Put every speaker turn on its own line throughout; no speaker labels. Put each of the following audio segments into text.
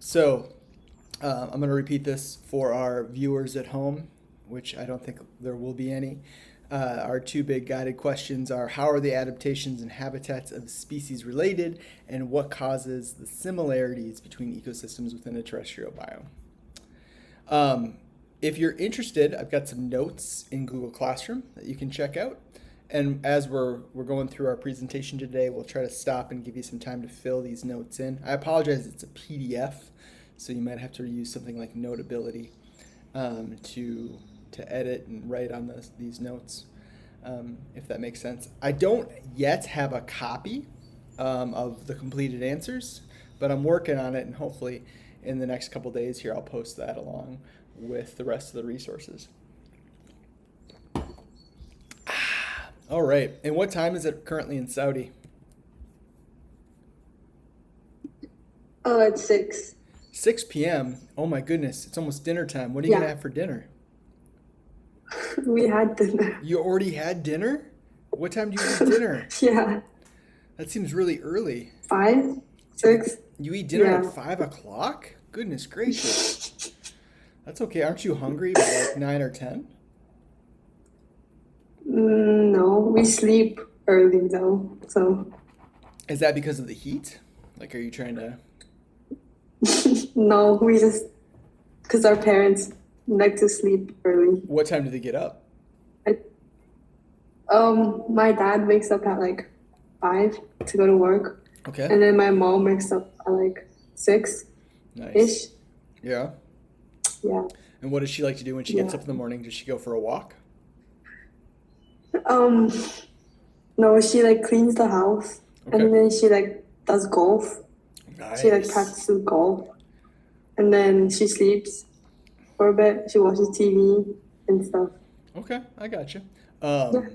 So I'm going to repeat this for our viewers at home, which I don't think there will be any. Our two big guided questions are: how are the adaptations and habitats of species related, and what causes the similarities between ecosystems within a terrestrial biome? If you're interested, I've got some notes in Google Classroom that you can check out. And as we're going through our presentation today, we'll try to stop and give you some time to fill these notes in. I apologize, it's a PDF, so you might have to use something like Notability to edit and write on these notes, if that makes sense. I don't yet have a copy of the completed answers, but I'm working on it, and hopefully in the next couple days here, I'll post that along with the rest of the resources. All right. And what time is it currently in Saudi?
Oh, it's 6.
6 p.m. Oh my goodness, it's almost dinner time. What are you gonna
Yeah,
have for dinner?
we had dinner.
You already had dinner? What time do you eat dinner?
Yeah,
That seems really early.
5, 6.
You eat dinner at
Yeah.
5 o'clock? Goodness gracious. That's okay. Aren't you hungry by like 9 or 10?
No, we sleep early though. So,
Is that because of the heat? Like, are you trying to?
no, we just, because our parents like to sleep early.
What time do they get up?
I, my dad wakes up at like 5 to go to work,
Okay.
and then my mom wakes up at like 6-ish.
Nice. Yeah.
Yeah.
And what does she like to do when she gets
Yeah.
up in the morning? Does she go for a walk?
Um, no, she like cleans the house,
Okay.
and then she like does golf. She like
Nice.
practices golf, and then she sleeps for a bit. She watches TV and stuff.
Okay, I got you.
Yeah, yeah.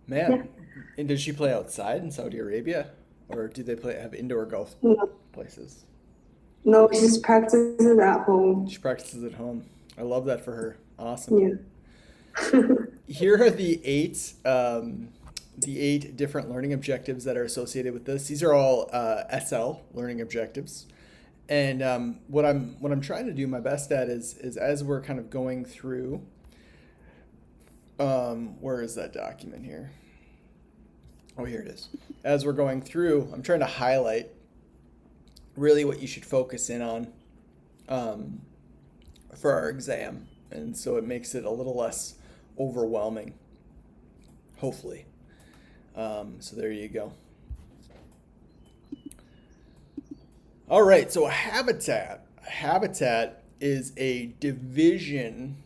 Man, and does she play outside in Saudi Arabia, or do they have indoor golf
No,
places?
no, she just practices at home.
She practices at home. I love that for her. Awesome.
Yeah.
Here are the eight different learning objectives that are associated with this. These are all SL learning objectives, and what I'm trying to do my best at is as we're kind of going through. Where is that document here? Oh, here it is. As we're going through, I'm trying to highlight really what you should focus in on um, for our exam, and so it makes it a little less overwhelming, hopefully. So there you go. All right, so a habitat is a division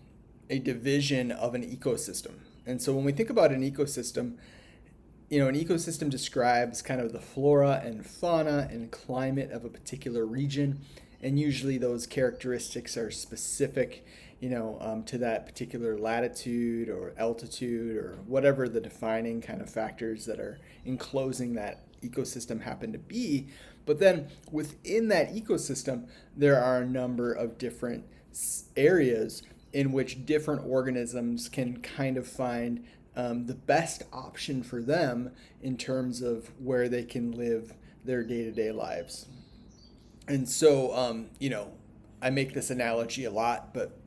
of an ecosystem. And so when we think about an ecosystem, an ecosystem describes kind of the flora and fauna and climate of a particular region, and usually those characteristics are specific, to that particular latitude or altitude or whatever the defining kind of factors that are enclosing that ecosystem happen to be. But then within that ecosystem, there are a number of different areas in which different organisms can kind of find the best option for them in terms of where they can live their day-to-day lives. And so, I make this analogy a lot, but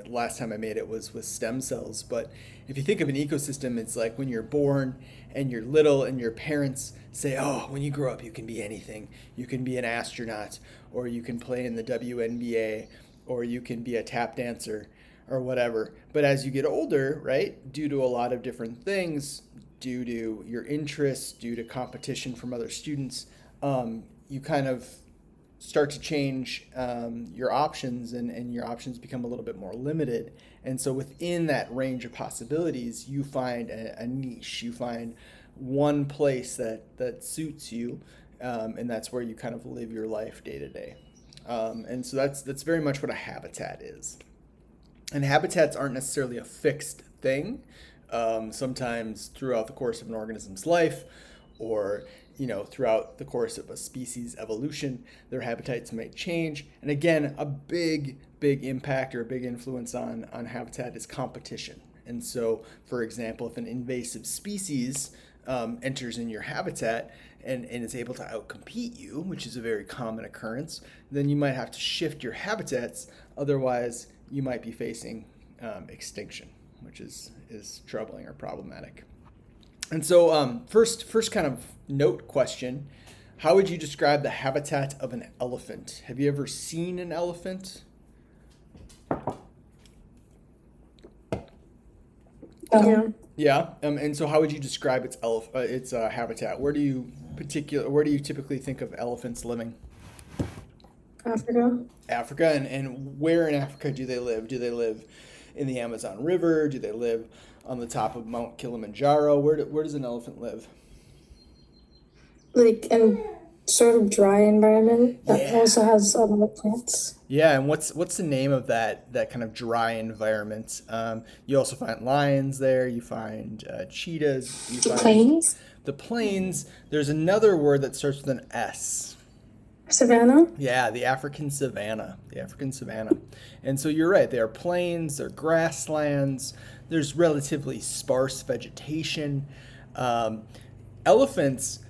last time I made it was with stem cells. But if you think of an ecosystem, it's like when you're born and you're little and your parents say, oh, when you grow up, you can be anything. You can be an astronaut, or you can play in the WNBA, or you can be a tap dancer or whatever. But as you get older, right, due to a lot of different things, due to your interests, due to competition from other students, you kind of start to change your options, and your options become a little bit more limited. And so within that range of possibilities, you find a niche, you find one place that suits you, and that's where you kind of live your life day to day. And so that's very much what a habitat is. And habitats aren't necessarily a fixed thing. Sometimes throughout the course of an organism's life, or throughout the course of a species evolution, their habitats might change. And again, a big impact or a big influence on habitat is competition. And so, for example, if an invasive species enters in your habitat and is able to outcompete you, which is a very common occurrence, then you might have to shift your habitats. Otherwise, you might be facing extinction, which is troubling or problematic. And so, first kind of note question: how would you describe the habitat of an elephant? Have you ever seen an elephant?
Yeah.
Yeah. And so, how would you describe its habitat? Where do you typically think of elephants living?
Africa.
Africa, and where in Africa do they live? Do they live in the Amazon River? Do they live on the top of Mount Kilimanjaro? Where does an elephant live?
Like in sort of dry environment that
Yeah.
also has a lot of plants.
Yeah, and what's the name of that kind of dry environment? You also find lions there. You find cheetahs. You find
Plains.
the plains. There's another word that starts with an S.
Savannah.
Yeah, the African savanna. The African savanna. And so you're right. They are plains. They're grasslands. There's relatively sparse vegetation. Elephants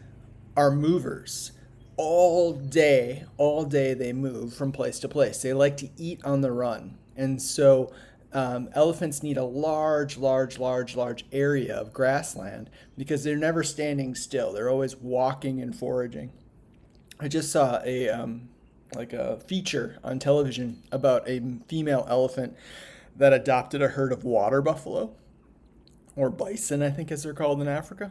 are movers. All day they move from place to place. They like to eat on the run. And so elephants need a large area of grassland because they're never standing still. They're always walking and foraging. I just saw a feature on television about a female elephant that adopted a herd of water buffalo, or bison, I think as they're called in Africa.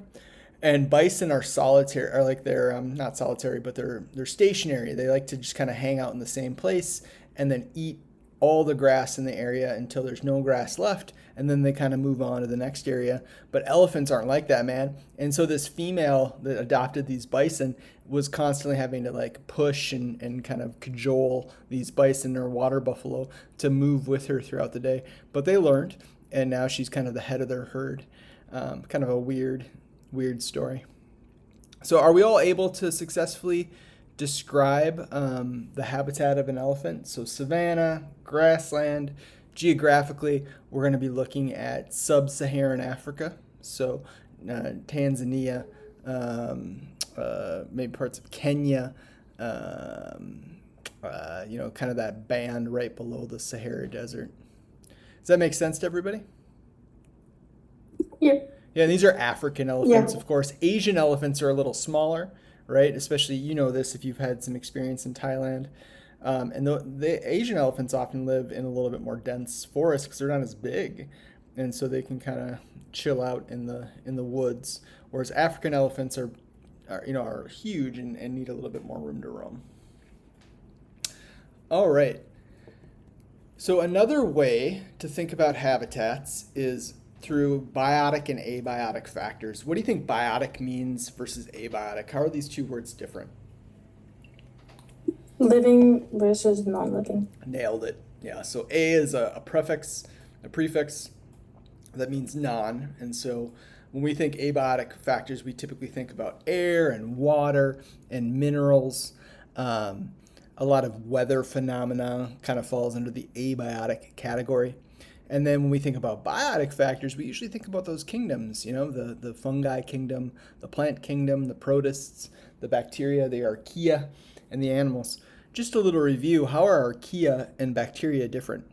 And bison are solitary, are like they're not solitary, but they're stationary. They like to just kind of hang out in the same place and then eat all the grass in the area until there's no grass left, and then they kind of move on to the next area. But elephants aren't like that, man. And so this female that adopted these bison was constantly having to like push and kind of cajole these bison or water buffalo to move with her throughout the day. But they learned, and now she's kind of the head of their herd. Kind of a weird story. So are we all able to successfully describe the habitat of an elephant? So savanna, grassland. Geographically, we're going to be looking at sub-Saharan Africa. So Tanzania, maybe parts of Kenya, kind of that band right below the Sahara Desert. Does that make sense to everybody?
Yeah.
Yeah, these are African elephants,
Yeah.
of course. Asian elephants are a little smaller, right? Especially, you know this if you've had some experience in Thailand. And the Asian elephants often live in a little bit more dense forest because they're not as big, and so they can kind of chill out in the woods. Whereas African elephants are huge and need a little bit more room to roam. All right. So another way to think about habitats is through biotic and abiotic factors. What do you think biotic means versus abiotic? How are these two words different?
Living versus non-living.
Nailed it. Yeah. So a is a prefix that means non. And so when we think abiotic factors, we typically think about air and water and minerals. A lot of weather phenomena kind of falls under the abiotic category. And then when we think about biotic factors, we usually think about those kingdoms, the fungi kingdom, the plant kingdom, the protists, the bacteria, the archaea, and the animals. Just a little review, how are archaea and bacteria different?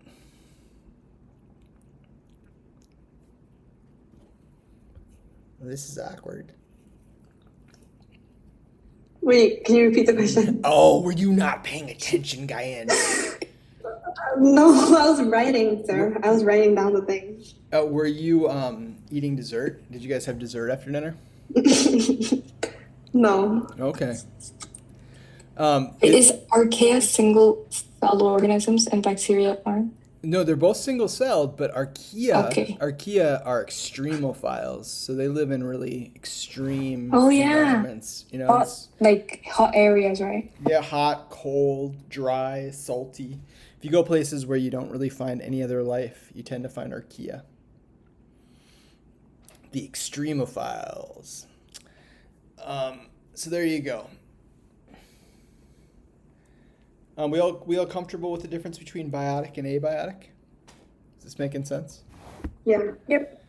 This is awkward.
Wait, can you repeat the question?
Oh, were you not paying attention, Guyan?
No, I was writing, sir. I was writing down the thing.
Were you eating dessert? Did you guys have dessert after dinner?
No.
Okay.
Is archaea single-celled organisms and bacteria aren't?
No, they're both single-celled, but
Okay.
archaea are extremophiles, so they live in really extreme
Oh yeah,
environments.
like hot areas, right?
Yeah, hot, cold, dry, salty. If you go places where you don't really find any other life, you tend to find archaea. The extremophiles. So there you go. We all comfortable with the difference between biotic and abiotic? Is this making sense?
Yeah. Yep.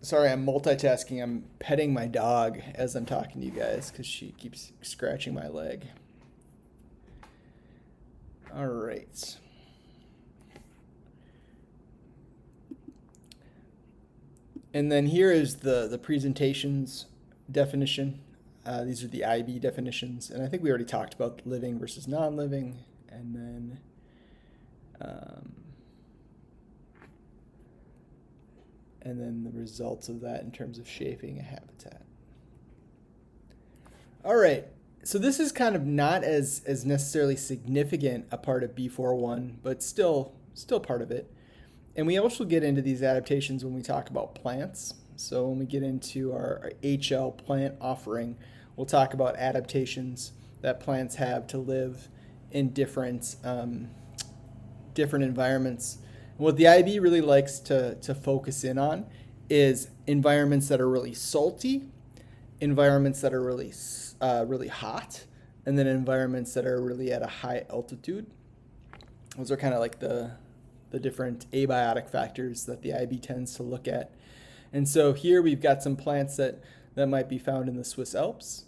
Sorry, I'm multitasking. I'm petting my dog as I'm talking to you guys because she keeps scratching my leg. All right. And then here is the presentations definition. These are the IB definitions. And I think we already talked about living versus non-living. And then the results of that in terms of shaping a habitat. All right, so this is kind of not as necessarily significant a part of B4.1, but still part of it. And we also get into these adaptations when we talk about plants. So when we get into our HL plant offering, we'll talk about adaptations that plants have to live in different environments. And what the IB really likes to focus in on is environments that are really salty, environments that are really hot, and then environments that are really at a high altitude. Those are kind of like the different abiotic factors that the IB tends to look at. And so here we've got some plants that might be found in the Swiss Alps.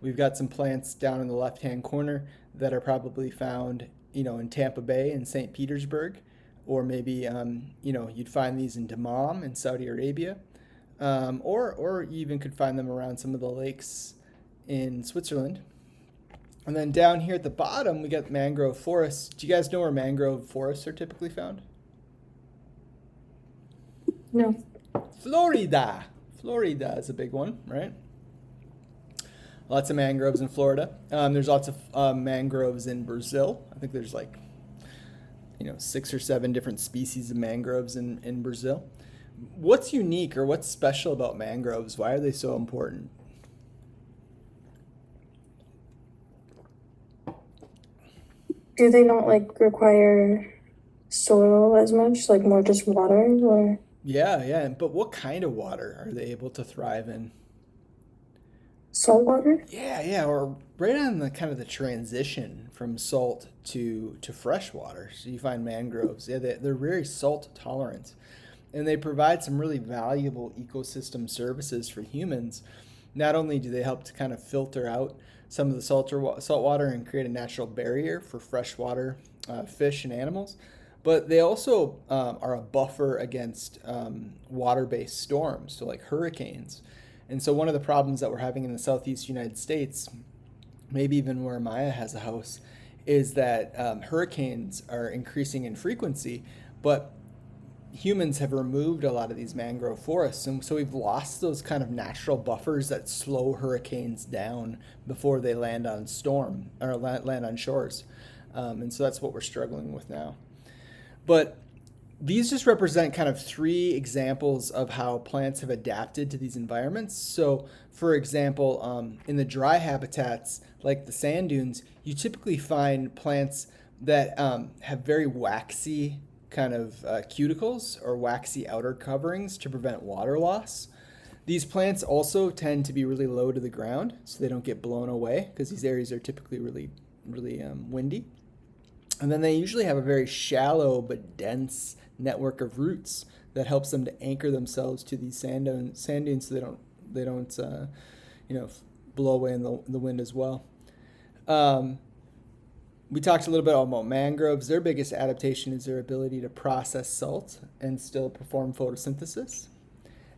We've got some plants down in the left-hand corner that are probably found, in Tampa Bay and St. Petersburg, or maybe, you'd find these in Dammam in Saudi Arabia, or you even could find them around some of the lakes in Switzerland. And then down here at the bottom, we got mangrove forests. Do you guys know where mangrove forests are typically found?
No.
Florida. Florida is a big one, right? Lots of mangroves in Florida. There's lots of mangroves in Brazil. I think there's 6 or 7 different species of mangroves in Brazil. What's unique or what's special about mangroves? Why are they so important?
Do they not require soil as much, more just water or?
Yeah. But what kind of water are they able to thrive in?
Salt water?
Yeah, or right on the kind of the transition from salt to fresh water. So you find mangroves, they're very salt tolerant, and they provide some really valuable ecosystem services for humans. Not only do they help to kind of filter out some of the salt water and create a natural barrier for freshwater fish and animals, but they also are a buffer against water-based storms, so like hurricanes. And so one of the problems that we're having in the southeast United States, maybe even where Maya has a house, is that hurricanes are increasing in frequency, but humans have removed a lot of these mangrove forests. And so we've lost those kind of natural buffers that slow hurricanes down before they land on land on shores. And so that's what we're struggling with now. But these just represent kind of 3 examples of how plants have adapted to these environments. So, for example, in the dry habitats, like the sand dunes, you typically find plants that have very waxy kind of cuticles or waxy outer coverings to prevent water loss. These plants also tend to be really low to the ground, so they don't get blown away because these areas are typically really windy. And then they usually have a very shallow but dense network of roots that helps them to anchor themselves to these sand dunes so they don't blow away in the wind as well. We talked a little bit about mangroves. Their biggest adaptation is their ability to process salt and still perform photosynthesis.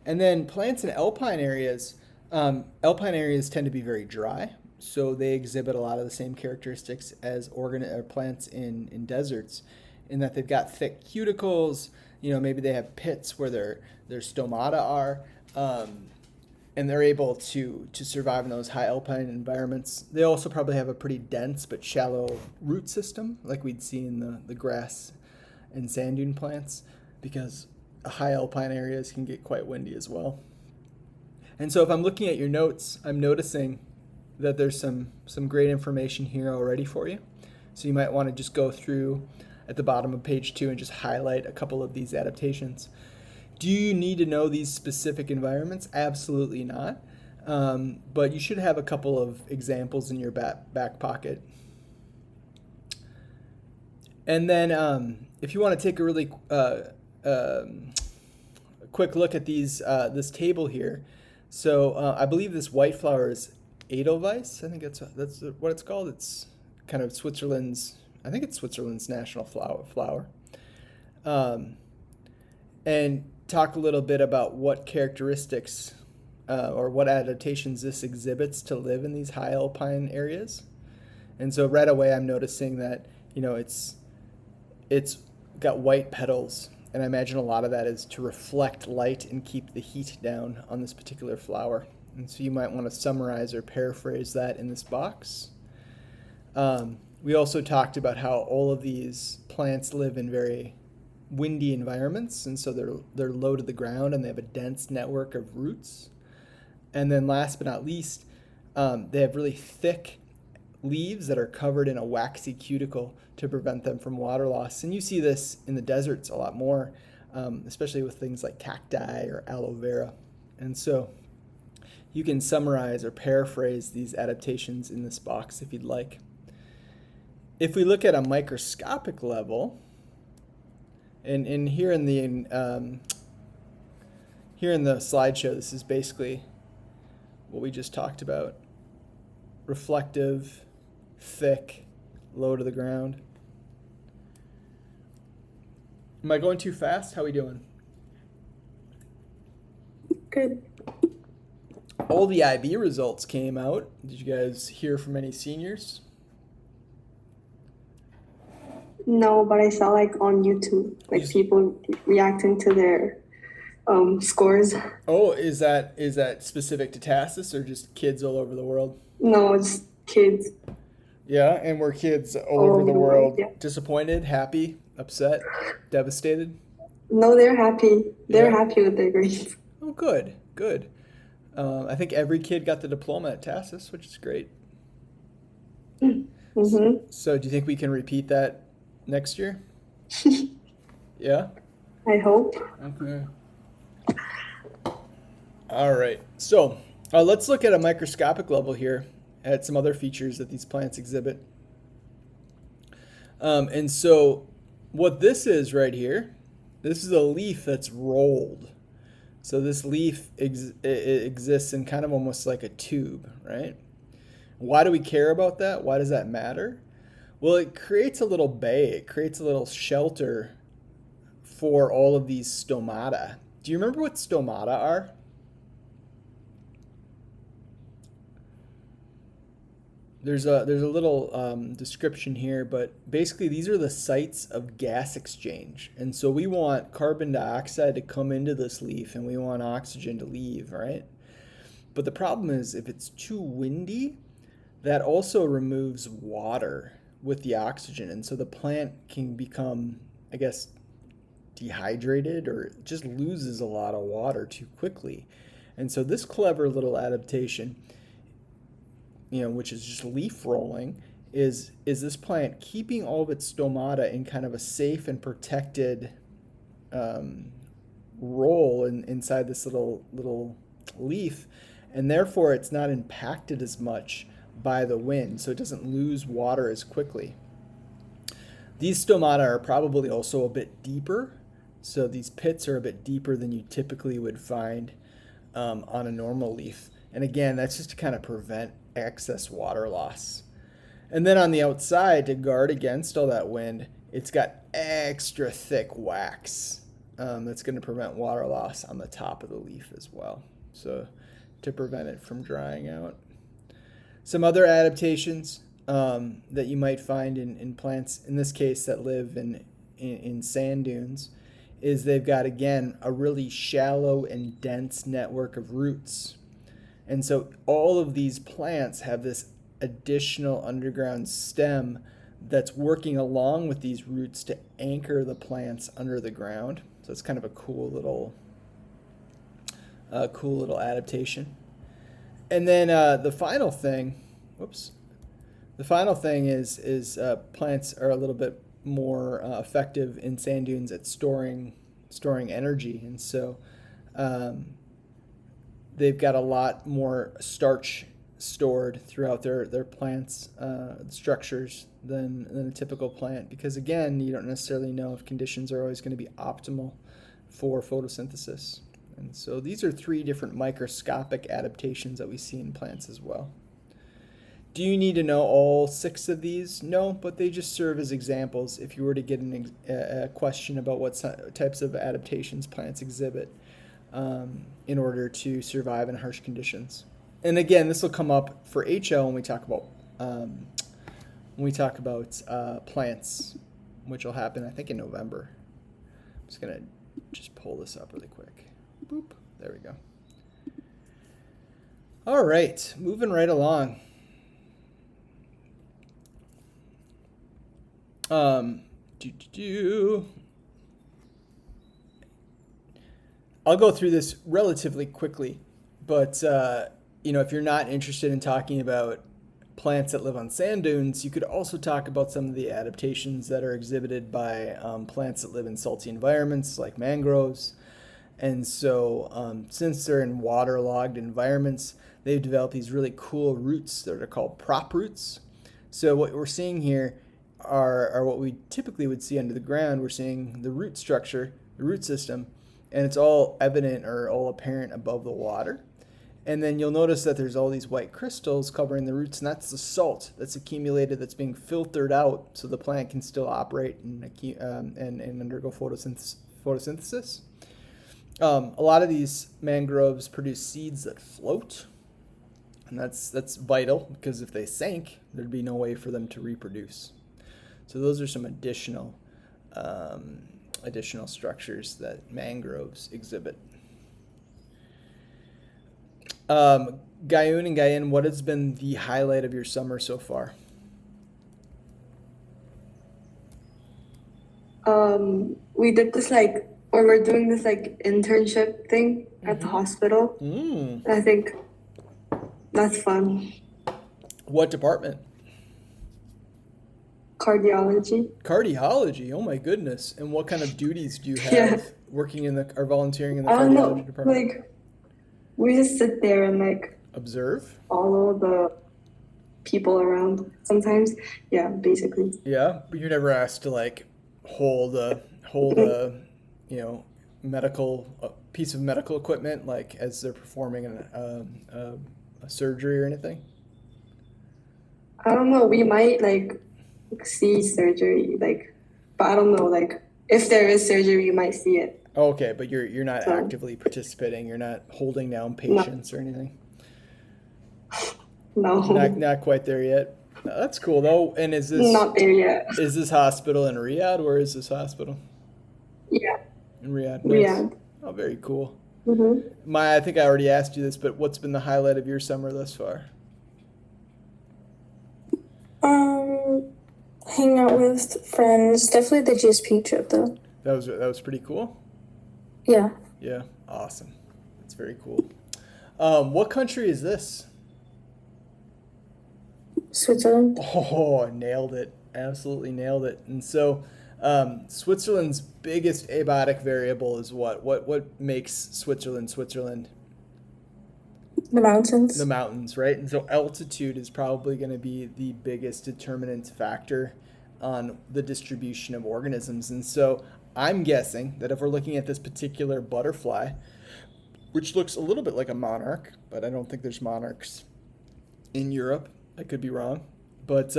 And then plants in alpine areas tend to be very dry, so they exhibit a lot of the same characteristics as plants in deserts, in that they've got thick cuticles. Maybe they have pits where their stomata are, and they're able to survive in those high alpine environments. They also probably have a pretty dense but shallow root system, like we'd see in the grass and sand dune plants, because high alpine areas can get quite windy as well. And so if I'm looking at your notes, I'm noticing that there's some great information here already for you. So you might want to just go through at the bottom of page 2 and just highlight a couple of these adaptations. Do you need to know these specific environments? Absolutely not. But you should have a couple of examples in your back pocket. And then if you want to take a really quick look at this table here. So I believe this white flower is Edelweiss. I think that's what it's called. It's kind of I think it's Switzerland's national flower. Um, and talk a little bit about what characteristics or what adaptations this exhibits to live in these high alpine areas. And so right away I'm noticing that, it's got white petals, and I imagine a lot of that is to reflect light and keep the heat down on this particular flower. And so you might want to summarize or paraphrase that in this box. We also talked about how all of these plants live in very windy environments, and so they're low to the ground and they have a dense network of roots. And then last but not least, they have really thick leaves that are covered in a waxy cuticle to prevent them from water loss. And you see this in the deserts a lot more, especially with things like cacti or aloe vera. And so you can summarize or paraphrase these adaptations in this box if you'd like. If we look at a microscopic level, and here in the slideshow, this is basically what we just talked about: reflective, thick, low to the ground. Am I going too fast? How are we doing?
Good.
All the IB results came out. Did you guys hear from any seniors?
No, but I saw like on YouTube, like people reacting to their scores.
Oh, is that specific to TASIS or just kids all over the world?
No, it's kids.
Yeah, and were kids all over the world
yeah.
disappointed, happy, upset, devastated?
No, they're happy. They're
Yeah.
happy with their grades.
Oh, good, good. I think every kid got the diploma at TASIS, which is great.
Mm-hmm.
So do you think we can repeat that next year? Yeah?
I hope.
Okay. All right. So let's look at a microscopic level here at some other features that these plants exhibit. And so what this is right here, this is a leaf that's rolled. So this leaf it exists in kind of almost like a tube, right? Why do we care about that? Why does that matter? Well, it creates a little bay. It creates a little shelter for all of these stomata. Do you remember what stomata are? There's a little description here, but basically these are the sites of gas exchange. And so we want carbon dioxide to come into this leaf and we want oxygen to leave, right? But the problem is if it's too windy, that also removes water with the oxygen. And so the plant can become, I guess, dehydrated or just loses a lot of water too quickly. And so this clever little adaptation, which is just leaf rolling, is this plant keeping all of its stomata in kind of a safe and protected roll inside this little leaf, and therefore it's not impacted as much by the wind, so it doesn't lose water as quickly. These stomata are probably also a bit deeper, so these pits are a bit deeper than you typically would find on a normal leaf. And again, that's just to kind of prevent excess water loss. And then on the outside, to guard against all that wind, it's got extra thick wax that's going to prevent water loss on the top of the leaf as well, so to prevent it from drying out. Some other adaptations that you might find in plants, in this case that live in sand dunes, is they've got, again, a really shallow and dense network of roots. And so all of these plants have this additional underground stem that's working along with these roots to anchor the plants under the ground. So it's kind of a cool little adaptation. And then the final thing is plants are a little bit more effective in sand dunes at storing energy, and so they've got a lot more starch stored throughout their plants structures than a typical plant, because again, you don't necessarily know if conditions are always going to be optimal for photosynthesis. And so these are 3 different microscopic adaptations that we see in plants as well. Do you need to know all 6 of these? No, but they just serve as examples if you were to get a question about what types of adaptations plants exhibit in order to survive in harsh conditions. And again, this will come up for HL when we talk about plants, which will happen, I think, in November. I'm just gonna pull this up really quick. Boop. There we go. All right, moving right along. I'll go through this relatively quickly, but if you're not interested in talking about plants that live on sand dunes, you could also talk about some of the adaptations that are exhibited by plants that live in salty environments like mangroves. And so since they're in waterlogged environments, they've developed these really cool roots that are called prop roots. So what we're seeing here are what we typically would see under the ground. We're seeing the root structure, the root system, and it's all evident or all apparent above the water. And then you'll notice that there's all these white crystals covering the roots, and that's the salt that's accumulated, that's being filtered out so the plant can still operate and undergo photosynthesis. A lot of these mangroves produce seeds that float, and that's vital, because if they sank, there'd be no way for them to reproduce. So those are some additional structures that mangroves exhibit. Gayun and Gayen, what has been the highlight of your summer so far?
We did this we're doing this internship thing at the hospital.
Mm.
I think that's fun.
What department?
Cardiology.
Cardiology. Oh my goodness! And what kind of duties do you have
Yeah.
working or volunteering in the
I don't know.
cardiology department?
We just sit there and
Observe.
follow the people around sometimes. Yeah, basically.
Yeah, but you're never asked to hold a medical piece of medical equipment as they're performing a surgery or anything.
I don't know. We might see surgery, but I don't know. If there is surgery, you might see it.
Okay, but you're not
So,
actively participating. You're not holding down
no,
patients or anything.
no,
Not quite there yet. That's cool though. And is
not there yet.
this hospital in Riyadh? Where is this hospital?
Yeah,
In Riyadh. Nice.
Riyadh.
Oh, very cool.
Mm-hmm.
I think I already asked you this, but what's been the highlight of your summer thus far?
Hanging out with friends. Definitely the GSP trip though.
That was pretty cool.
Yeah.
Yeah, awesome. That's very cool. What country is this?
Switzerland.
Oh, nailed it. Absolutely nailed it. And so, Switzerland's biggest abiotic variable is what? What makes Switzerland Switzerland?
The mountains.
The mountains, right? And so altitude is probably going to be the biggest determinant factor on the distribution of organisms. And so I'm guessing that if we're looking at this particular butterfly, which looks a little bit like a monarch, but I don't think there's monarchs in Europe. I could be wrong. But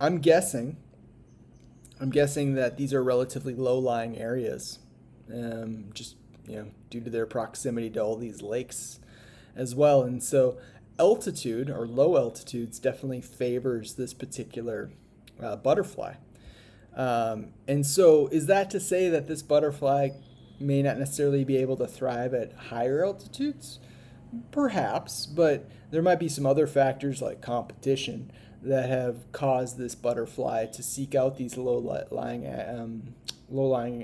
I'm guessing that these are relatively low-lying areas, just due to their proximity to all these lakes as well. And so altitude or low altitudes definitely favors this particular butterfly. And so is that to say that this butterfly may not necessarily be able to thrive at higher altitudes? Perhaps, but there might be some other factors like competition that have caused this butterfly to seek out these low-lying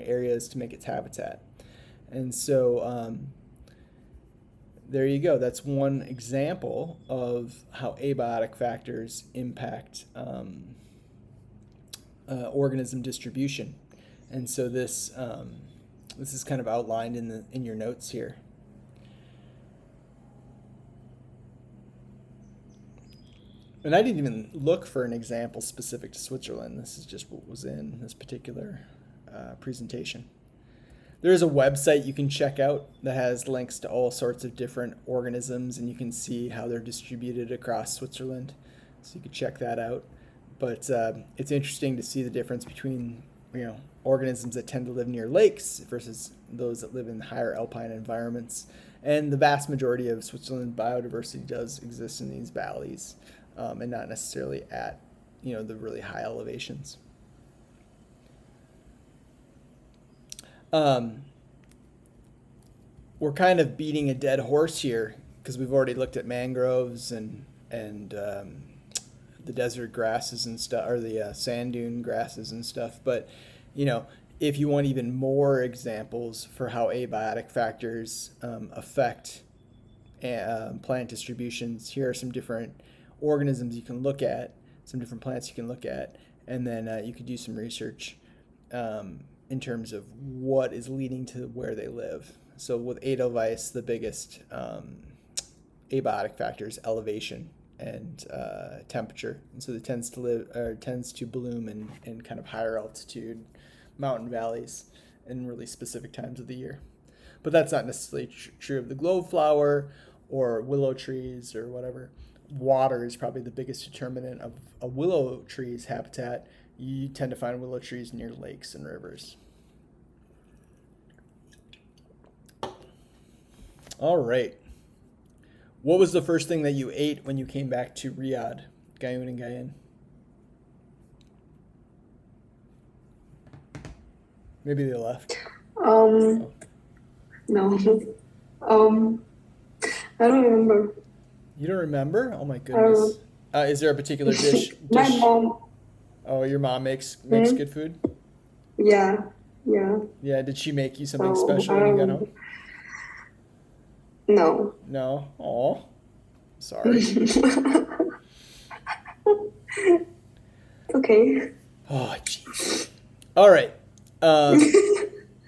areas to make its habitat. And so there you go. That's one example of how abiotic factors impact organism distribution. And so this is kind of outlined in your notes here. And I didn't even look for an example specific to Switzerland. This is just what was in this particular presentation. There's a website you can check out that has links to all sorts of different organisms, and you can see how they're distributed across Switzerland. So you can check that out. But it's interesting to see the difference between organisms that tend to live near lakes versus those that live in higher alpine environments. And the vast majority of Switzerland biodiversity does exist in these valleys, and not necessarily at the really high elevations. We're kind of beating a dead horse here because we've already looked at mangroves and the desert grasses and stuff, or the sand dune grasses and stuff. But if you want even more examples for how abiotic factors affect plant distributions, here are some different organisms you can look at, some different plants you can look at, and then you could do some research in terms of what is leading to where they live. So with Edelweiss, the biggest abiotic factor is elevation and temperature, and so it tends to bloom in kind of higher altitude mountain valleys in really specific times of the year. But that's not necessarily true of the globeflower or willow trees or whatever. Water is probably the biggest determinant of a willow tree's habitat. You tend to find willow trees near lakes and rivers. All right. What was the first thing that you ate when you came back to Riyadh, Gayoun and Gayen? Maybe they left.
No. I don't remember.
You don't remember? Oh my goodness. Is there a particular dish?
My mom.
Oh, your mom makes good food?
Yeah.
Yeah, did she make you something special when you got home?
No.
No? Aw. Sorry.
Okay.
Oh, jeez. All right.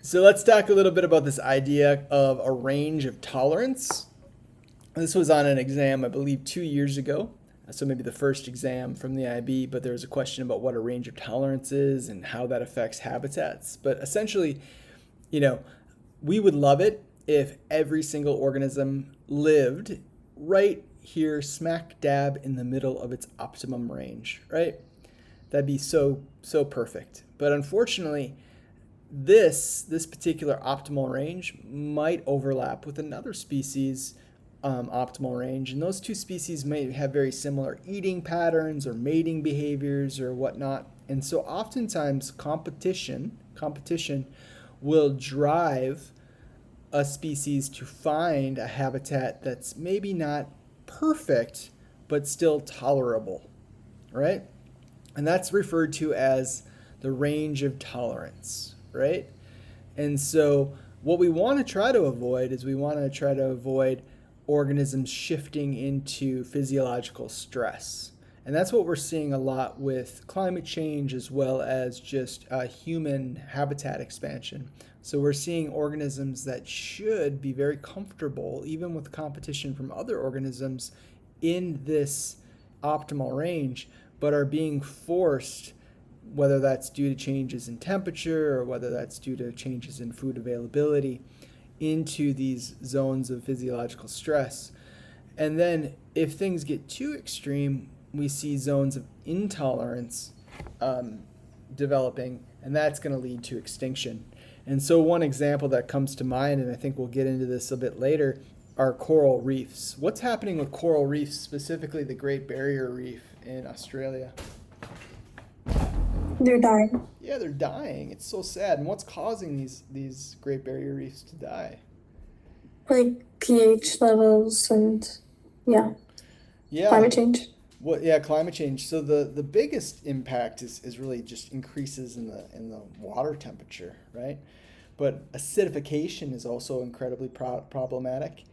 So let's talk a little bit about this idea of a range of tolerance. This was on an exam, I believe, 2 years ago. So maybe the first exam from the IB, but there was a question about what a range of tolerance is and how that affects habitats. But essentially, we would love it if every single organism lived right here, smack dab in the middle of its optimum range, right? That'd be so perfect. But unfortunately, this particular optimal range might overlap with another species optimal range, and those two species may have very similar eating patterns or mating behaviors or whatnot. And so oftentimes competition will drive a species to find a habitat that's maybe not perfect but still tolerable, right? And that's referred to as the range of tolerance, right? And so what we want to try to avoid is organisms shifting into physiological stress. And that's what we're seeing a lot with climate change as well as just human habitat expansion. So we're seeing organisms that should be very comfortable, even with competition from other organisms, in this optimal range, but are being forced, whether that's due to changes in temperature or whether that's due to changes in food availability, into these zones of physiological stress. And then if things get too extreme, we see zones of intolerance developing, and that's going to lead to extinction. And so one example that comes to mind, and I think we'll get into this a bit later, are coral reefs. What's happening with coral reefs, specifically the Great Barrier Reef in Australia?
They're dying.
Yeah, they're dying. It's so sad. And what's causing these Great Barrier Reefs to die?
Like pH levels and climate change.
Well, yeah, climate change. So the biggest impact is really just increases in the water temperature, right? But acidification is also incredibly problematic.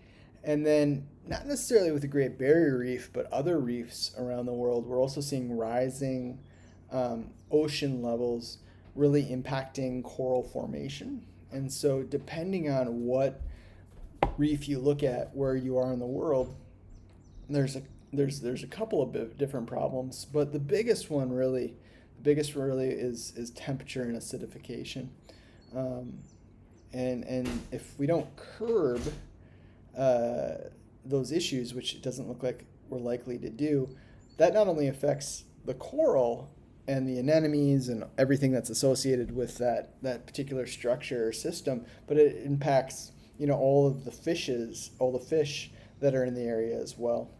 And then not necessarily with the Great Barrier Reef, but other reefs around the world, we're also seeing rising ocean levels really impacting coral formation. And so depending on what reef you look at where you are in the world, there's a couple of different problems, but the biggest one really is temperature and acidification. And if we don't curb those issues, which it doesn't look like we're likely to do, that not only affects the coral and the anemones and everything that's associated with that particular structure or system, but it impacts all of the fishes, all the fish that are in the area as well.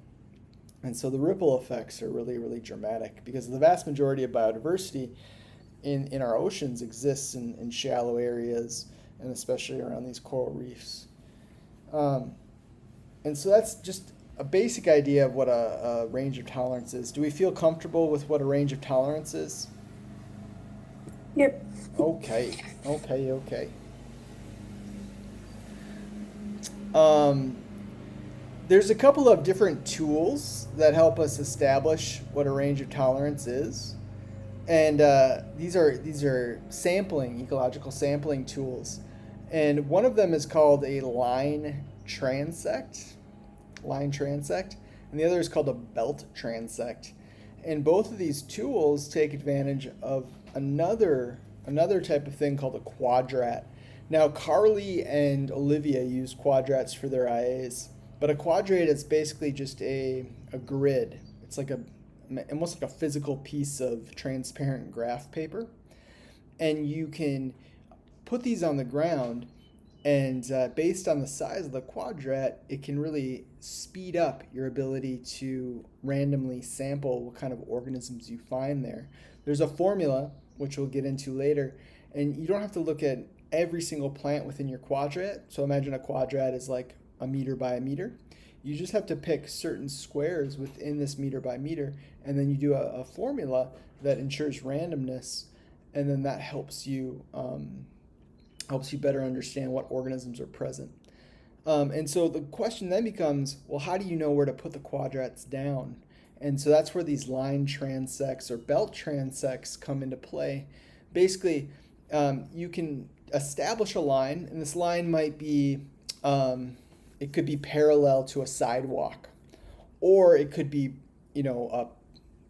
And so the ripple effects are really, really dramatic because the vast majority of biodiversity in our oceans exists in shallow areas and especially around these coral reefs. And so that's just a basic idea of what a range of tolerance is. Do we feel comfortable with what a range of tolerance is?
Yep.
Okay, okay. Um, there's a couple of different tools that help us establish what a range of tolerance is. And these are sampling, ecological sampling tools. And one of them is called a line transect, and the other is called a belt transect. And both of these tools take advantage of another type of thing called a quadrat. Now, Carly and Olivia use quadrats for their IAs, but a quadrat is basically just a grid. It's like almost like a physical piece of transparent graph paper, and you can put these on the ground, and based on the size of the quadrat, it can really speed up your ability to randomly sample what kind of organisms you find there. There's a formula, which we'll get into later, and you don't have to look at every single plant within your quadrat. So imagine a quadrat is like a meter by a meter. You just have to pick certain squares within this meter by meter, and then you do a formula that ensures randomness, and then that helps you better understand what organisms are present. And so the question then becomes, well, how do you know where to put the quadrats down? And so that's where these line transects or belt transects come into play. Basically, you can establish a line, and this line might be, it could be parallel to a sidewalk, or it could be,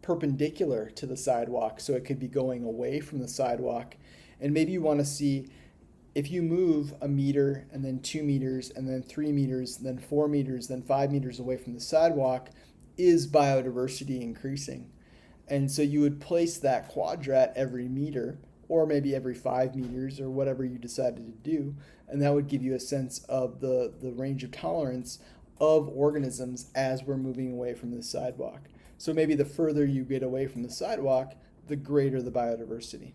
perpendicular to the sidewalk. So it could be going away from the sidewalk. And maybe you want to see if you move a meter and then 2 meters and then 3 meters, then 4 meters, then 5 meters away from the sidewalk, is biodiversity increasing? And so you would place that quadrat every meter, or maybe every 5 meters, or whatever you decided to do, and that would give you a sense of the range of tolerance of organisms as we're moving away from the sidewalk. So maybe the further you get away from the sidewalk, the greater the biodiversity.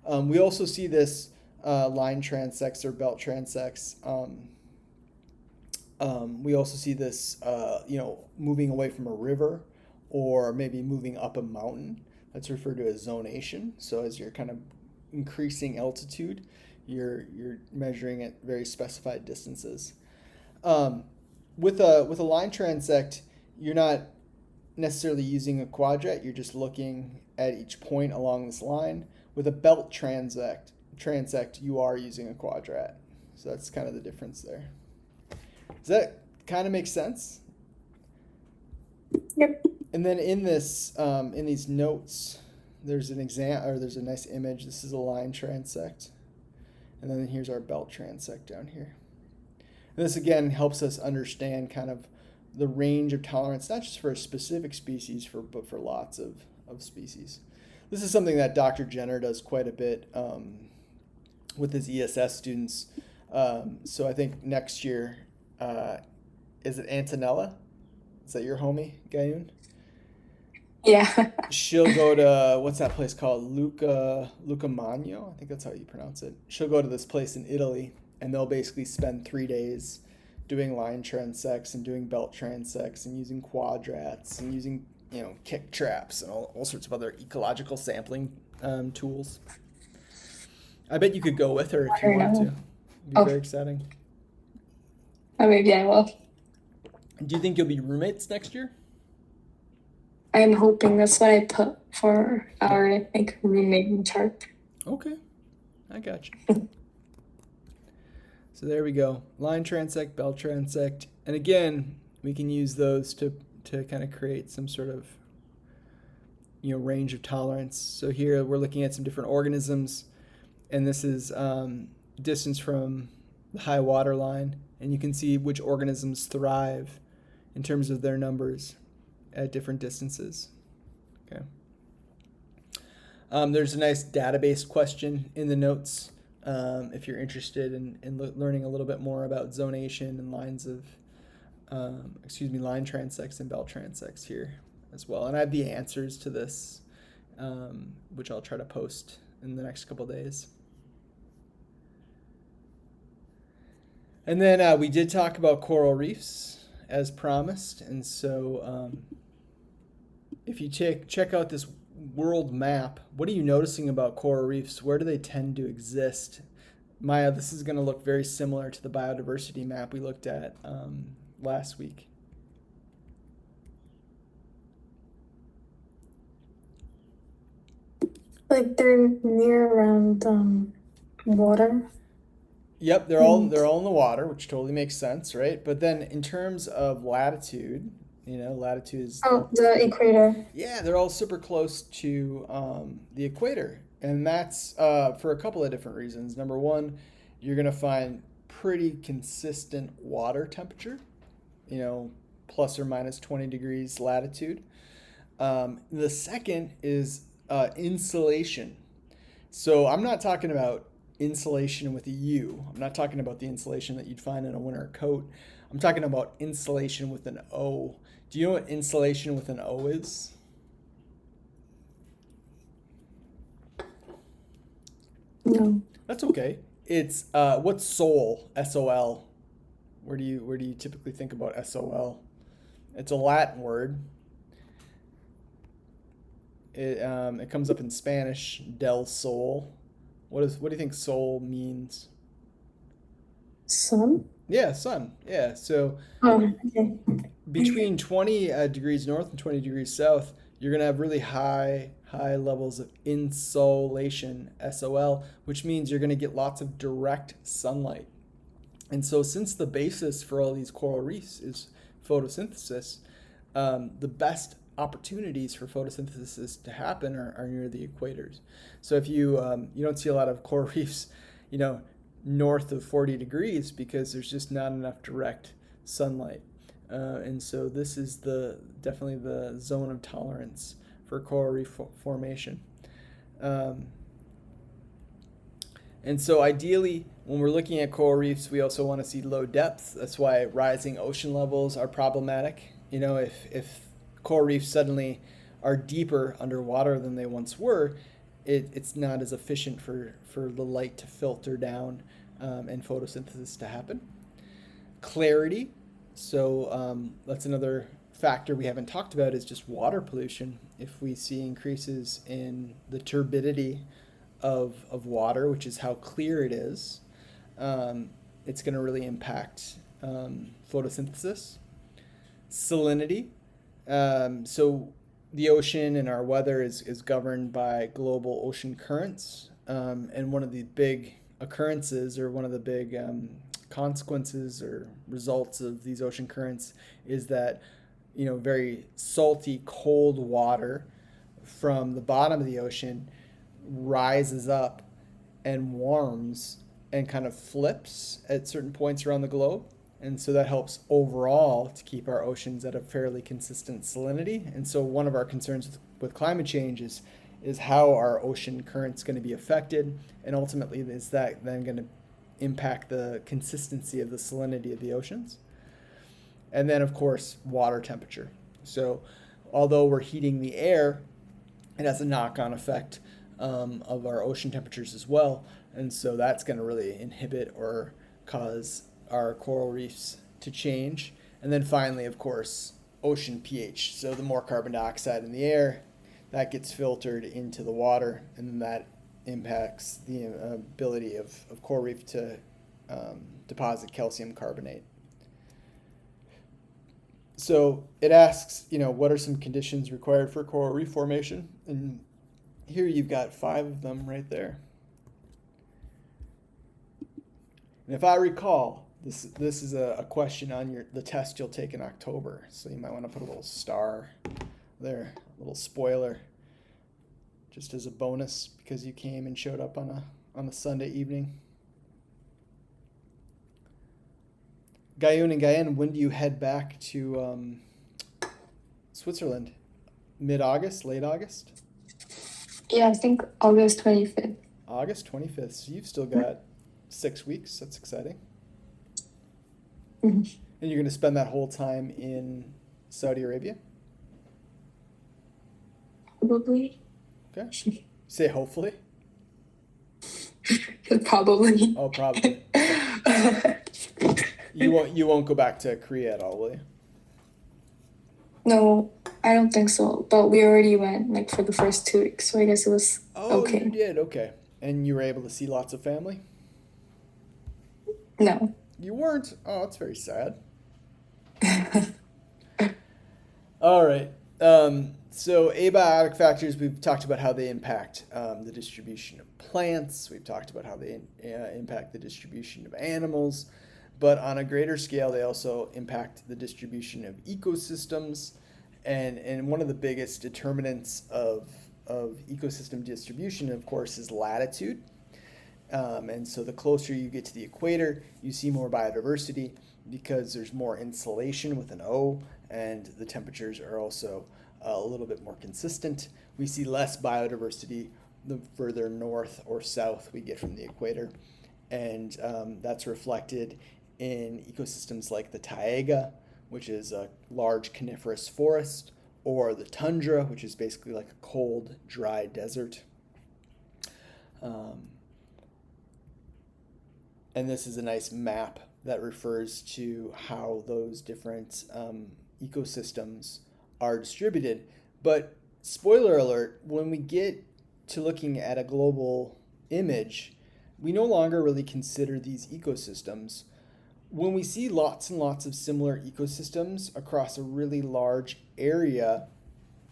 We also see this line transects or belt transects. We also see this, moving away from a river, or maybe moving up a mountain. That's referred to as zonation. So as you're kind of increasing altitude, you're measuring at very specified distances. With a line transect, you're not necessarily using a quadrat. You're just looking at each point along this line. With a belt transect, you are using a quadrat. So that's kind of the difference there. Does that kind of make sense?
Yep.
And then in this, in these notes, there's a nice image. This is a line transect, and then here's our belt transect down here. And this again helps us understand kind of the range of tolerance, not just for a specific species, but for lots of species. This is something that Dr. Jenner does quite a bit with his ESS students. So I think next year, is it Antonella? Is that your homie, Gayun?
Yeah.
She'll go to, what's that place called? Lucamagno? I think that's how you pronounce it. She'll go to this place in Italy, and they'll basically spend 3 days doing line transects and doing belt transects and using quadrats and using, kick traps and all sorts of other ecological sampling tools. I bet you could go with her if you want to. It'd be very exciting.
Maybe I will.
Do you think you'll be roommates next year?
I'm hoping. That's what I put for our roommate chart.
Okay, I got you. So there we go. Line transect, belt transect. And again, we can use those to kind of create some sort of range of tolerance. So here we're looking at some different organisms, and this is distance from the high water line, and you can see which organisms thrive in terms of their numbers at different distances. Okay. There's a nice database question in the notes if you're interested in learning a little bit more about zonation and lines of, line transects and belt transects here as well. And I have the answers to this, which I'll try to post in the next couple days. And then we did talk about coral reefs as promised. And so if you check out this world map, what are you noticing about coral reefs? Where do they tend to exist? Maya, this is going to look very similar to the biodiversity map we looked at last week.
Like they're near around water.
Yep, they're all in the water, which totally makes sense, right? But then in terms of latitude, latitude is
the equator.
yeah, they're all super close to the equator, and that's for a couple of different reasons. Number one, you're gonna find pretty consistent water temperature, plus or minus 20 degrees latitude. The second is insulation. So I'm not talking about insulation with a U. I'm not talking about the insulation that you'd find in a winter coat. I'm talking about insulation with an O. Do you know what insulation with an O is?
No.
That's okay. It's what's sol? SOL. Where do you typically think about SOL? It's a Latin word. It comes up in Spanish, del sol. What do you think sol means?
Sun?
Yeah, sun. Yeah. So
Oh, okay.
between 20 degrees north and 20 degrees south, you're gonna have really high levels of insolation, SOL, which means you're gonna get lots of direct sunlight. And so, since the basis for all these coral reefs is photosynthesis, the best opportunities for photosynthesis to happen are near the equators. So if you don't see a lot of coral reefs, north of 40 degrees because there's just not enough direct sunlight. And so this is definitely the zone of tolerance for coral reef formation. And so ideally, when we're looking at coral reefs, we also want to see low depths. That's why rising ocean levels are problematic. If coral reefs suddenly are deeper underwater than they once were, it's not as efficient for the light to filter down and photosynthesis to happen. Clarity. So that's another factor we haven't talked about is just water pollution. If we see increases in the turbidity of water, which is how clear it is, it's going to really impact photosynthesis. Salinity. So the ocean and our weather is governed by global ocean currents. And one of the big occurrences or one of the big consequences or results of these ocean currents is that, very salty, cold water from the bottom of the ocean rises up and warms and kind of flips at certain points around the globe. And so that helps overall to keep our oceans at a fairly consistent salinity. And so one of our concerns with climate change is how our ocean current's going to be affected, and ultimately is that then going to impact the consistency of the salinity of the oceans. And then of course water temperature. So although we're heating the air, it has a knock-on effect of our ocean temperatures as well. And so that's going to really inhibit or cause our coral reefs to change. And then finally, of course, ocean pH. So the more carbon dioxide in the air, that gets filtered into the water, and then that impacts the ability of coral reef to deposit calcium carbonate. So it asks, what are some conditions required for coral reef formation? And here you've got 5 of them right there. And if I recall, this is a question on the test you'll take in October. So you might want to put a little star there, a little spoiler, just as a bonus because you came and showed up on a Sunday evening. Guyun and Guyenne, when do you head back to Switzerland? Mid August, late August?
Yeah, I think August 25th.
August 25th. So you've still got 6 weeks. That's exciting.
Mhm.
And you're going to spend that whole time in Saudi Arabia?
Probably.
Okay. Say hopefully.
Probably.
Oh, probably. Okay. You won't go back to Korea at all, will you?
No, I don't think so. But we already went like for the first 2 weeks, so I guess it was
Oh, you
okay.
did. Okay. And you were able to see lots of family?
No.
You weren't. Oh, that's very sad. All right. So abiotic factors, we've talked about how they impact the distribution of plants. We've talked about how they impact the distribution of animals. But on a greater scale, they also impact the distribution of ecosystems. And one of the biggest determinants of ecosystem distribution, of course, is latitude. And so the closer you get to the equator, you see more biodiversity because there's more insolation with an O, and the temperatures are also a little bit more consistent. We see less biodiversity the further north or south we get from the equator. And that's reflected in ecosystems like the taiga, which is a large coniferous forest, or the tundra, which is basically like a cold, dry desert. Um, and this is a nice map that refers to how those different ecosystems are distributed. But spoiler alert, when we get to looking at a global image, we no longer really consider these ecosystems. When we see lots and lots of similar ecosystems across a really large area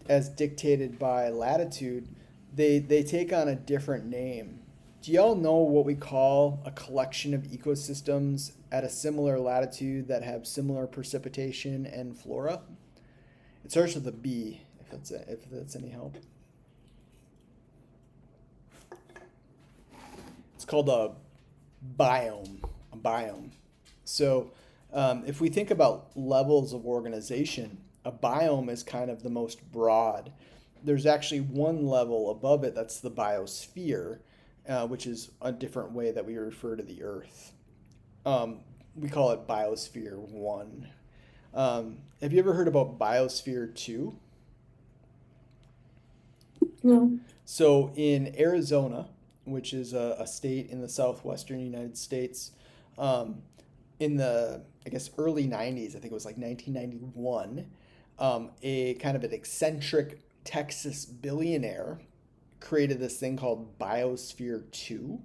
as dictated by latitude, they take on a different name. Do y'all know what we call a collection of ecosystems at a similar latitude that have similar precipitation and flora? It starts with a B, if that's any help. It's called a biome. A biome. So, if we think about levels of organization, a biome is kind of the most broad. There's actually one level above it that's the biosphere, which is a different way that we refer to the Earth. We call it Biosphere 1. Have you ever heard about Biosphere 2?
No.
So in Arizona, which is a state in the southwestern United States, in the, I guess, early 90s, I think it was like 1991, a kind of an eccentric Texas billionaire created this thing called Biosphere 2.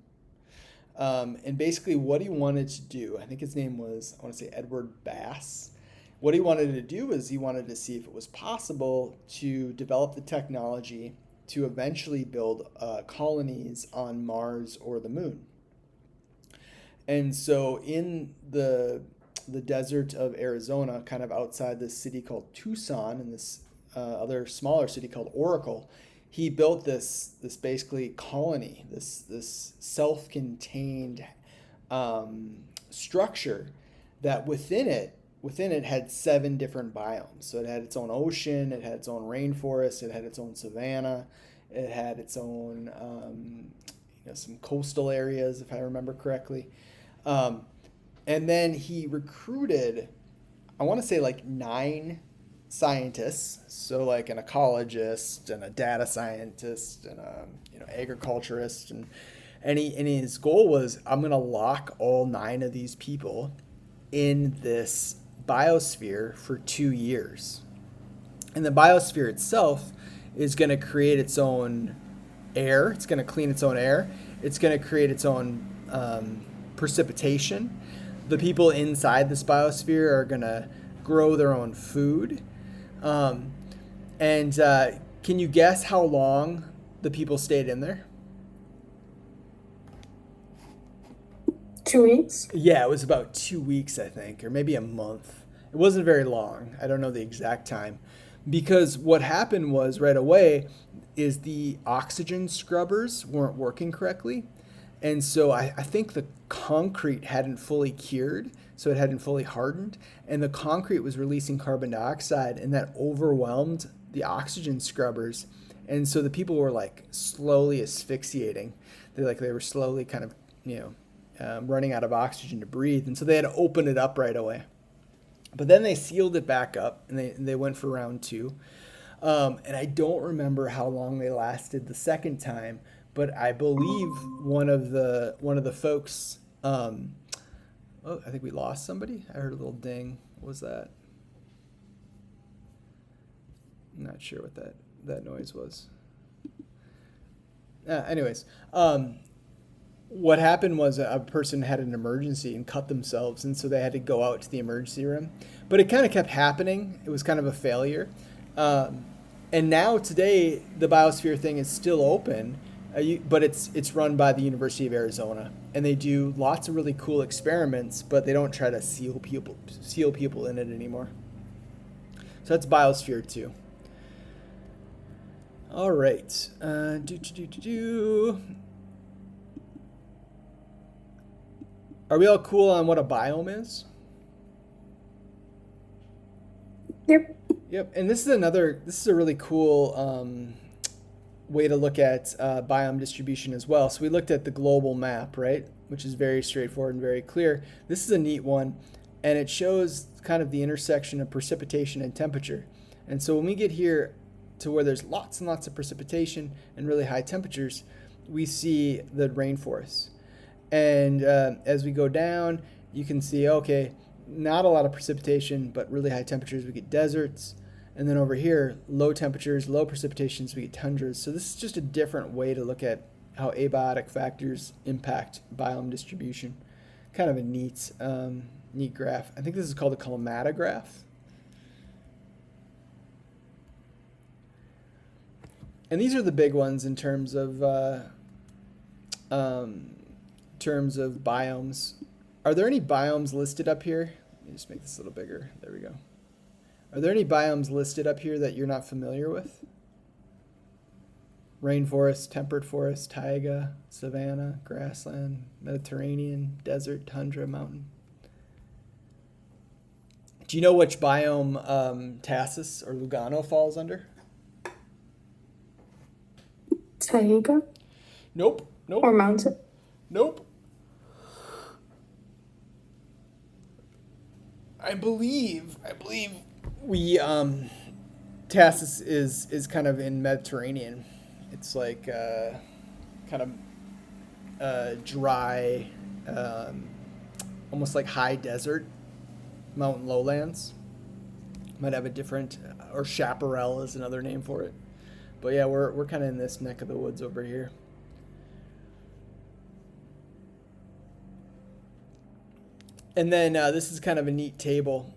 And basically, what he wanted to do, I think his name was, I want to say Edward Bass. What he wanted to do is he wanted to see if it was possible to develop the technology to eventually build colonies on Mars or the moon. And so in the desert of Arizona, kind of outside this city called Tucson, and this other smaller city called Oracle, he built this basically colony, this self-contained structure that within it had 7 different biomes. So it had its own ocean, it had its own rainforest, it had its own savanna, it had its own some coastal areas, if I remember correctly. And then he recruited, I want to say like 9 scientists, so like an ecologist and a data scientist and a agriculturist, and his goal was, I'm gonna lock all 9 of these people in this biosphere for 2 years, and the biosphere itself is going to create its own air. It's going to clean its own air. It's going to create its own precipitation. The people inside this biosphere are going to grow their own food. And can you guess how long the people stayed in there?
2 weeks?
Yeah, it was about 2 weeks, I think, or maybe a month. It wasn't very long. I don't know the exact time. Because what happened was right away is the oxygen scrubbers weren't working correctly. And so I think the concrete hadn't fully cured, so it hadn't fully hardened, and the concrete was releasing carbon dioxide, and that overwhelmed the oxygen scrubbers. And so the people were like slowly asphyxiating. They were slowly kind of, running out of oxygen to breathe. And so they had to open it up right away. But then they sealed it back up, and they went for round two. And I don't remember how long they lasted the second time, but I believe one of the folks. Oh, I think we lost somebody. I heard a little ding. What was that? I'm not sure what that noise was. Anyways, what happened was a person had an emergency and cut themselves, and so they had to go out to the emergency room. But it kind of kept happening. It was kind of a failure. And now today, the biosphere thing is still open, but it's run by the University of Arizona, and they do lots of really cool experiments, but they don't try to seal people in it anymore. So that's Biosphere 2. All right. Are we all cool on what a biome is?
Yep.
Yep. And this is a really cool way to look at biome distribution as well. So we looked at the global map, right? Which is very straightforward and very clear. This is a neat one, and it shows kind of the intersection of precipitation and temperature. And so when we get here to where there's lots and lots of precipitation and really high temperatures, we see the rainforests. And as we go down, you can see, okay, not a lot of precipitation, but really high temperatures, we get deserts. And then over here, low temperatures, low precipitations, we get tundras. So this is just a different way to look at how abiotic factors impact biome distribution. Kind of a neat graph. I think this is called a chromatograph. And these are the big ones in terms of biomes. Are there any biomes listed up here? Let me just make this a little bigger. There we go. Are there any biomes listed up here that you're not familiar with? Rainforest, temperate forest, taiga, savanna, grassland, Mediterranean, desert, tundra, mountain. Do you know which biome Tassis or Lugano falls under?
Taiga
Nope.
or mountain?
Nope. I believe we Tassis is kind of in Mediterranean. It's like kind of dry, almost like high desert, mountain lowlands. Might have a different, or chaparral is another name for it. But yeah, we're kind of in this neck of the woods over here. And then this is kind of a neat table.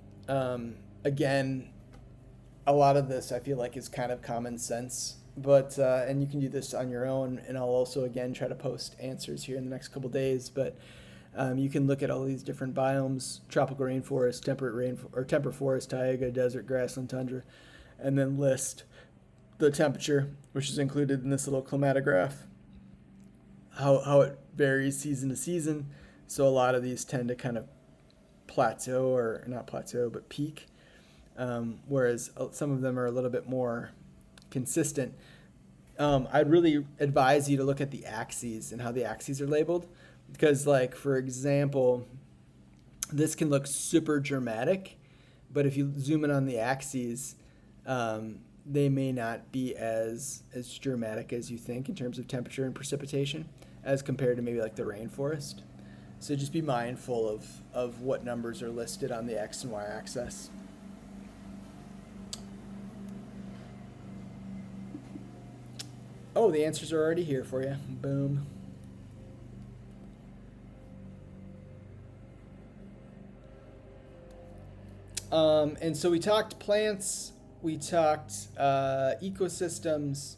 Again, a lot of this I feel like is kind of common sense, but and you can do this on your own. And I'll also again try to post answers here in the next couple days. But you can look at all these different biomes: tropical rainforest, temperate forest, taiga, desert, grassland, tundra, and then list the temperature, which is included in this little chromatograph. How it varies season to season. So a lot of these tend to kind of plateau, or not plateau, but peak, whereas some of them are a little bit more consistent. I'd really advise you to look at the axes and how the axes are labeled, because, like, for example, this can look super dramatic, but if you zoom in on the axes, they may not be as dramatic as you think in terms of temperature and precipitation as compared to maybe like the rainforest. So just be mindful of what numbers are listed on the X and Y axis. Oh, the answers are already here for you. Boom. And so we talked plants, we talked ecosystems,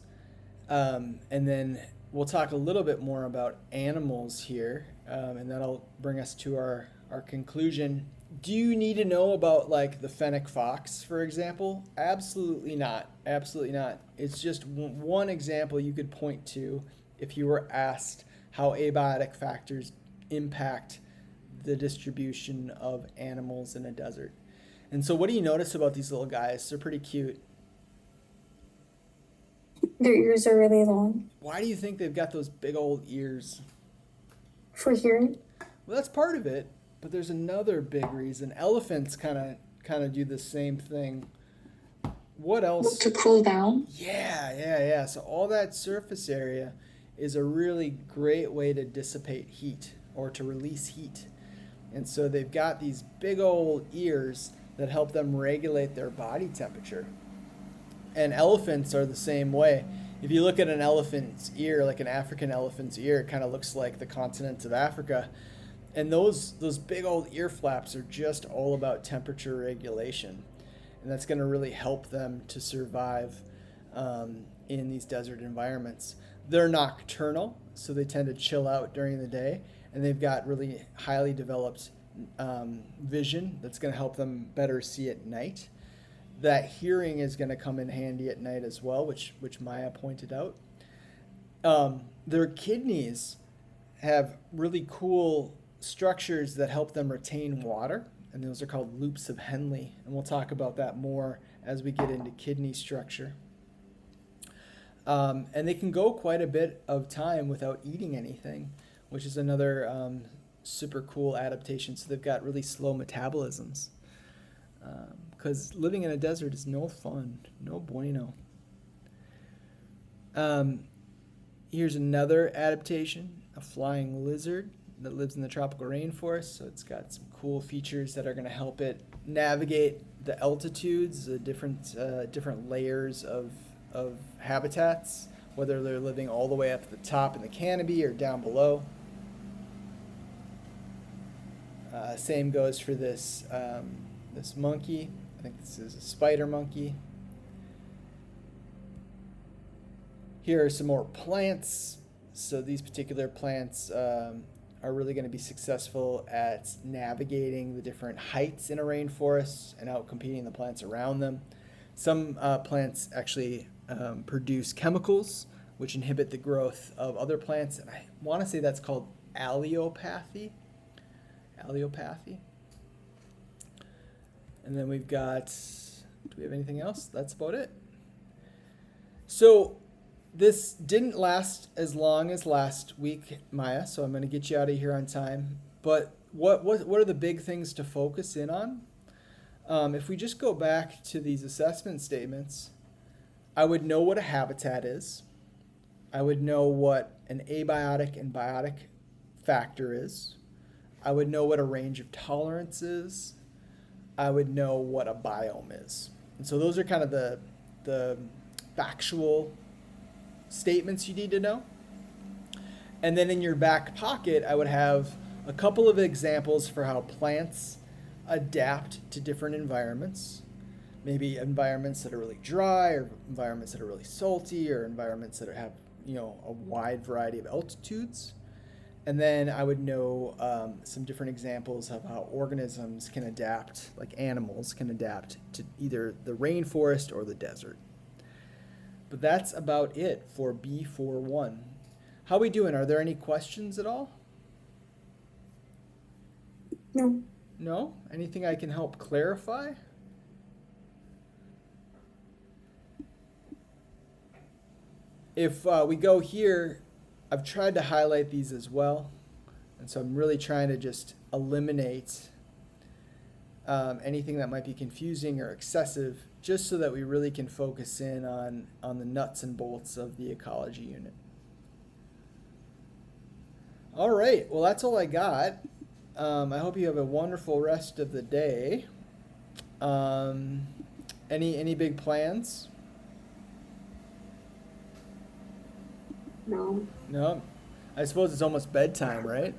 and then we'll talk a little bit more about animals here, and that'll bring us to our conclusion. Do you need to know about like the fennec fox, for example? Absolutely not. Absolutely not. It's just one example you could point to if you were asked how abiotic factors impact the distribution of animals in a desert. And so what do you notice about these little guys? They're pretty cute.
Their ears are really long
Why do you think they've got those big old ears?
for hearing.
Well, that's part of it, but there's another big reason. Elephants kind of do the same thing. What else?
To cool down.
Yeah. So all that surface area is a really great way to dissipate heat or to release heat. And so they've got these big old ears that help them regulate their body temperature. And elephants are the same way. If you look at an elephant's ear, like an African elephant's ear, it kind of looks like the continent of Africa. And those big old ear flaps are just all about temperature regulation. And that's going to really help them to survive in these desert environments. They're nocturnal, so they tend to chill out during the day. And they've got really highly developed vision that's going to help them better see at night. That hearing is going to come in handy at night as well, which Maya pointed out. Their kidneys have really cool structures that help them retain water, and those are called loops of Henle, and we'll talk about that more as we get into kidney structure. And they can go quite a bit of time without eating anything, which is another super cool adaptation. So they've got really slow metabolisms. Because living in a desert is no fun, no bueno. Here's another adaptation, a flying lizard that lives in the tropical rainforest. So it's got some cool features that are going to help it navigate the altitudes, the different layers of habitats, whether they're living all the way up at the top in the canopy or down below. Same goes for this monkey. I think this is a spider monkey. Here are some more plants. So these particular plants are really going to be successful at navigating the different heights in a rainforest and outcompeting the plants around them. Some plants actually produce chemicals which inhibit the growth of other plants, and I want to say that's called allelopathy. And then we've got, do we have anything else? That's about it. So this didn't last as long as last week, Maya, so I'm going to get you out of here on time. But what are the big things to focus in on? If we just go back to these assessment statements, I would know what a habitat is. I would know what an abiotic and biotic factor is. I would know what a range of tolerance is. I would know what a biome is. And so those are kind of the factual statements you need to know. And then in your back pocket, I would have a couple of examples for how plants adapt to different environments. Maybe environments that are really dry, or environments that are really salty, or environments that have, a wide variety of altitudes. And then I would know some different examples of how organisms can adapt, like animals can adapt to either the rainforest or the desert. But that's about it for B4.1. How are we doing? Are there any questions at all?
No.
No? Anything I can help clarify? If we go here, I've tried to highlight these as well. And so I'm really trying to just eliminate anything that might be confusing or excessive, just so that we really can focus in on the nuts and bolts of the ecology unit. All right, well, that's all I got. I hope you have a wonderful rest of the day. Any big plans?
No.
No? I suppose it's almost bedtime, right?